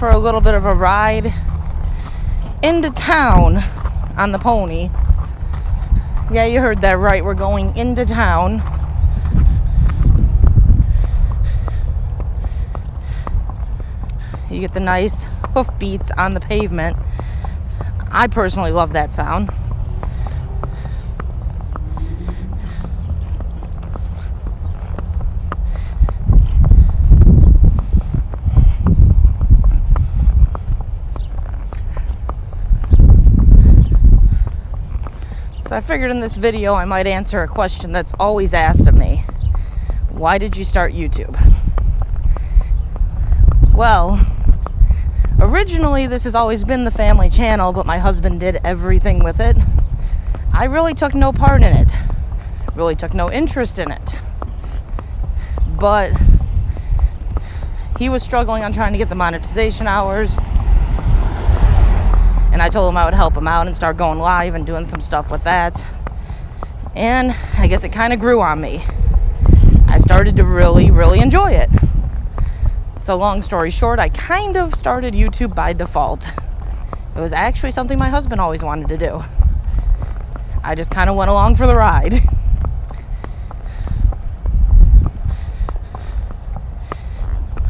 for a little bit of a ride into town on the pony. Yeah, you heard that right. We're going into town. You get the nice hoof beats on the pavement. I personally love that sound. So I figured in this video I might answer a question that's always asked of me. Why did you start YouTube? Well, originally this has always been the family channel, but my husband did everything with it. I really took no part in it. Really took no interest in it. But he was struggling on trying to get the monetization hours. And I told him I would help him out and start going live and doing some stuff with that. And I guess it kind of grew on me. I started to really, really enjoy it. So long story short, I kind of started YouTube by default. It was actually something my husband always wanted to do. I just kind of went along for the ride.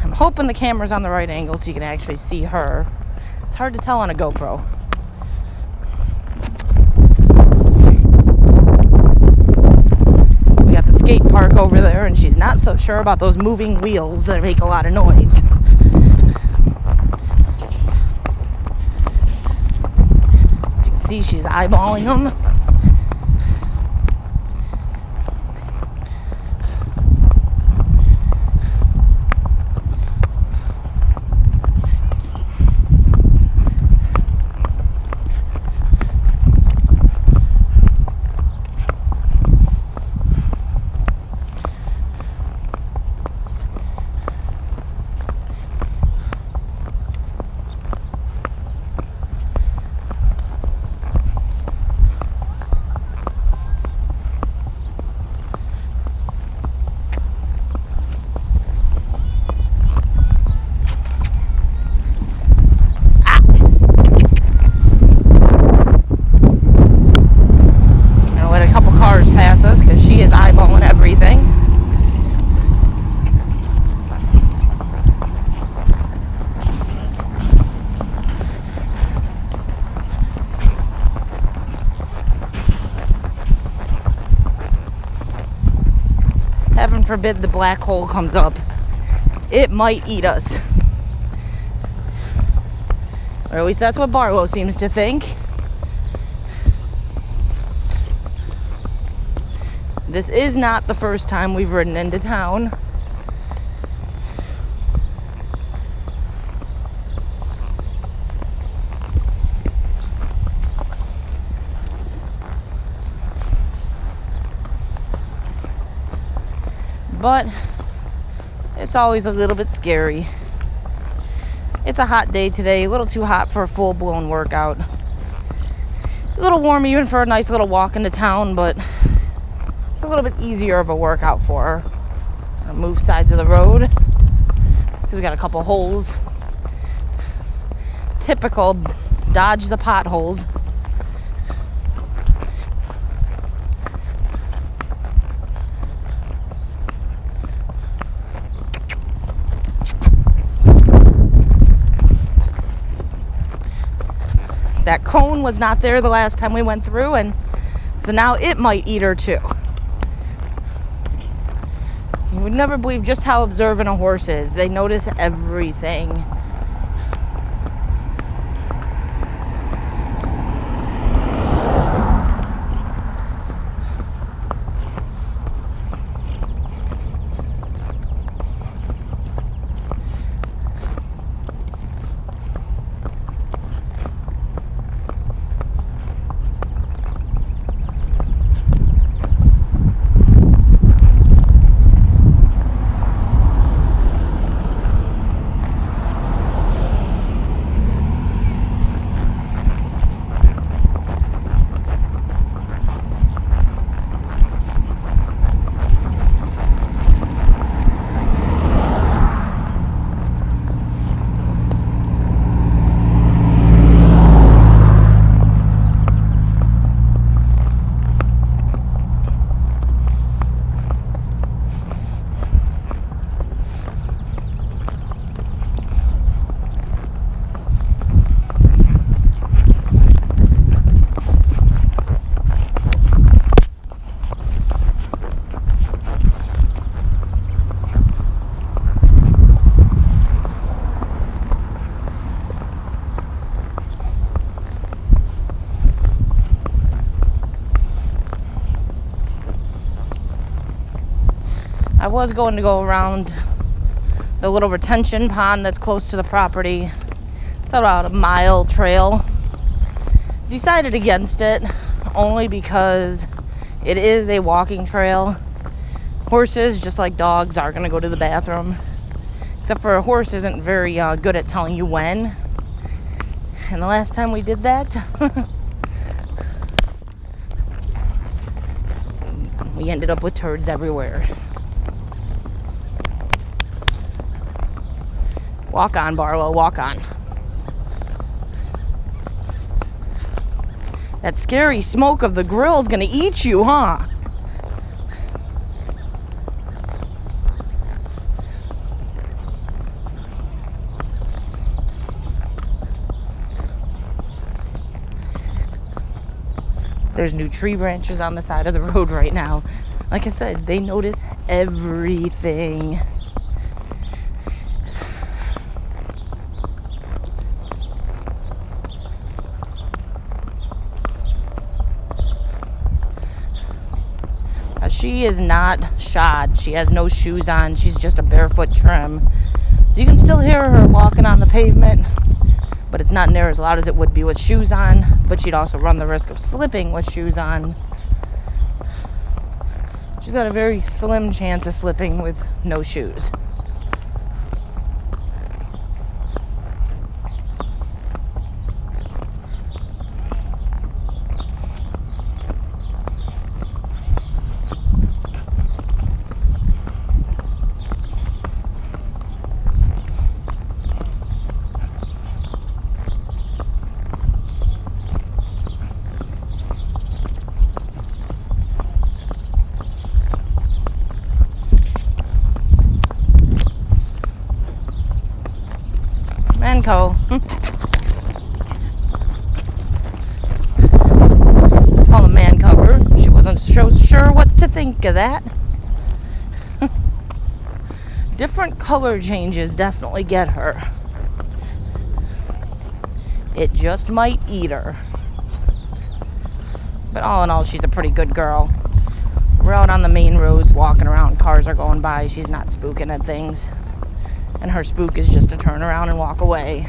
I'm hoping the camera's on the right angle so you can actually see her. It's hard to tell on a GoPro. We got the skate park over there, and she's not so sure about those moving wheels that make a lot of noise. As you can see, she's eyeballing them. Heaven forbid the black hole comes up. It might eat us. Or at least that's what Barlow seems to think. This is not the first time we've ridden into town. But it's always a little bit scary. It's a hot day today, a little too hot for a full-blown workout. A little warm even for a nice little walk into town, but it's a little bit easier of a workout for her. I'll move sides of the road because we got a couple holes. Typical dodge the potholes. That cone was not there the last time we went through, and so now it might eat her too. You would never believe just how observant a horse is. They notice everything. I was going to go around the little retention pond that's close to the property. It's about a mile trail. Decided against it only because it is a walking trail. Horses, just like dogs, are going to go to the bathroom. Except for a horse isn't very good at telling you when. And the last time we did that, we ended up with turds everywhere. Walk on, Barlow, walk on. That scary smoke of the grill's gonna eat you, huh? There's new tree branches on the side of the road right now. Like I said, they notice everything. She is not shod. She has no shoes on. She's just a barefoot trim. So you can still hear her walking on the pavement, but it's not near as loud as it would be with shoes on. But she'd also run the risk of slipping with shoes on. She's got a very slim chance of slipping with no shoes. Manco. It's called a man cover. She wasn't so sure what to think of that. Different color changes definitely get her. It just might eat her. But all in all, she's a pretty good girl. We're out on the main roads walking around. Cars are going by. She's not spooking at things. And her spook is just to turn around and walk away.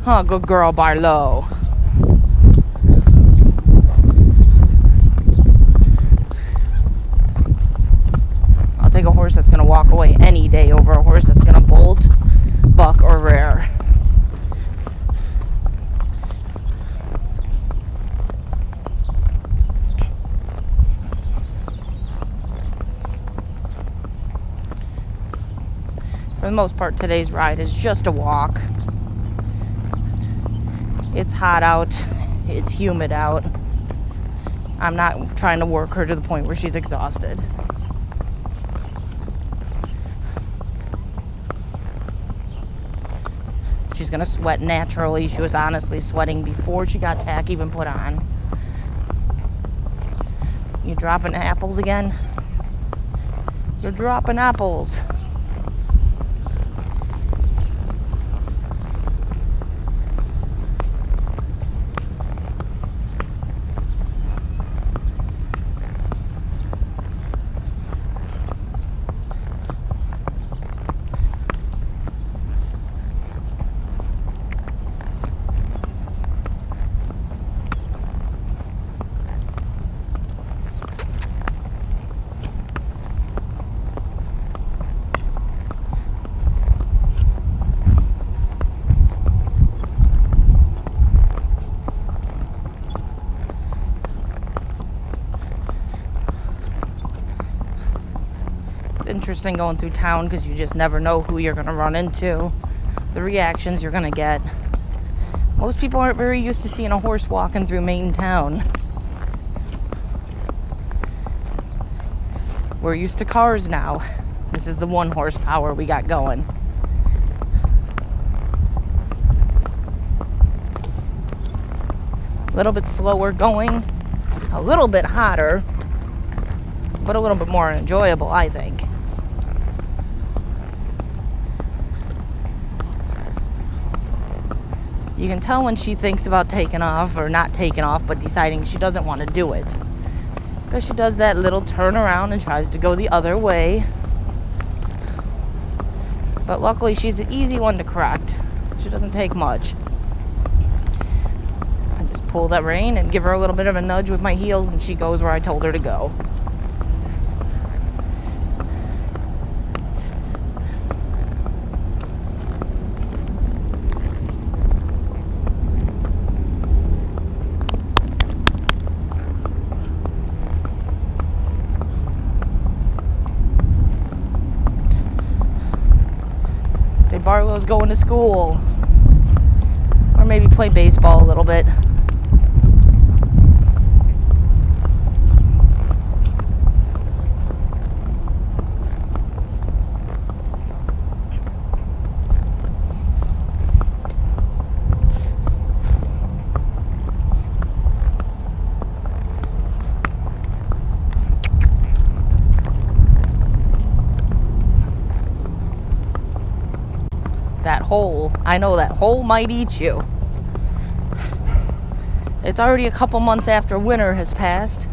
Oh, good girl, Barlow. I'll take a horse that's going to walk away any day over a horse that's going to bolt, buck, or rear. For the most part, today's ride is just a walk. It's hot out. It's humid out. I'm not trying to work her to the point where she's exhausted. She's going to sweat naturally. She was honestly sweating before she got tack even put on. You dropping apples again? You're dropping apples. Interesting going through town because you just never know who you're going to run into, the reactions you're going to get. Most people aren't very used to seeing a horse walking through main town. We're used to cars now. This is the 1 horsepower we got going. A little bit slower going, a little bit hotter, but a little bit more enjoyable, I think. You can tell when she thinks about taking off or not taking off, but deciding she doesn't want to do it. because she does that little turn around and tries to go the other way. But luckily she's an easy one to correct. She doesn't take much. I just pull that rein and give her a little bit of a nudge with my heels, and she goes where I told her to go. Barlow's going to school, or maybe play baseball a little bit. That hole, I know that hole might eat you. It's already a couple months after winter has passed.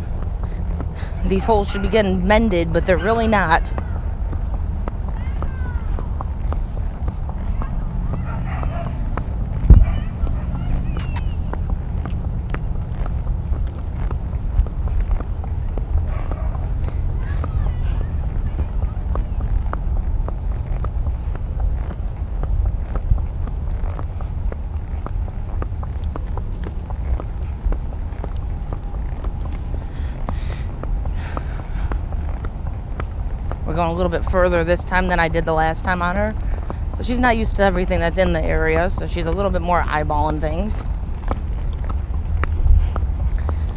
These holes should be getting mended, but they're really not. We're going a little bit further this time than I did the last time on her. So she's not used to everything that's in the area, so she's a little bit more eyeballing things.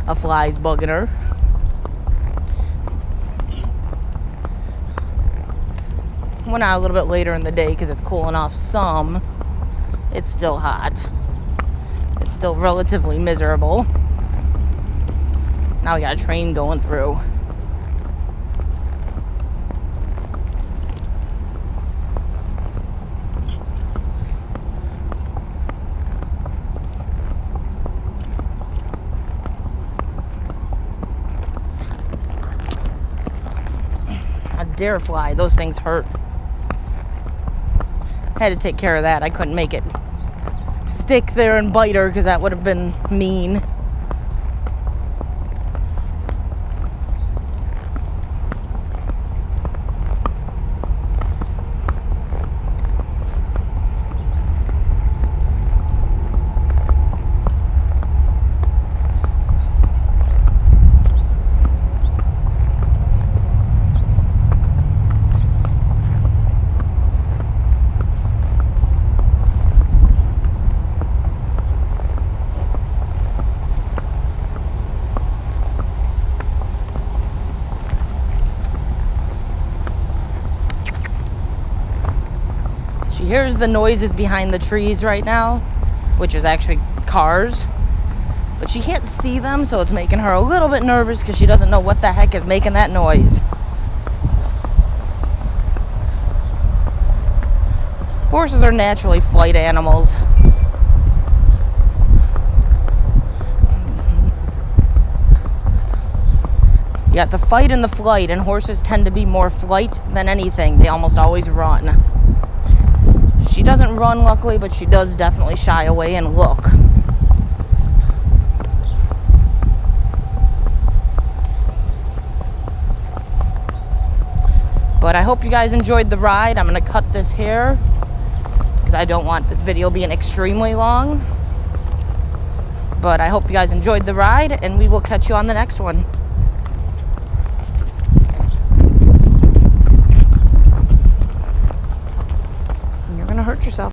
A fly's bugging her. Went out a little bit later in the day because it's cooling off some. It's still hot. It's still relatively miserable. Now we got a train going through. Dare fly, those things hurt. Had to take care of that. I couldn't make it stick there and bite her because that would have been mean. She hears the noises behind the trees right now, which is actually cars, but she can't see them, so it's making her a little bit nervous because she doesn't know what the heck is making that noise. Horses are naturally flight animals. You got the fight and the flight, and horses tend to be more flight than anything. They almost always run. She doesn't run, luckily, but she does definitely shy away and look. But I hope you guys enjoyed the ride. I'm going to cut this here because I don't want this video being extremely long. But I hope you guys enjoyed the ride, and we will catch you on the next one.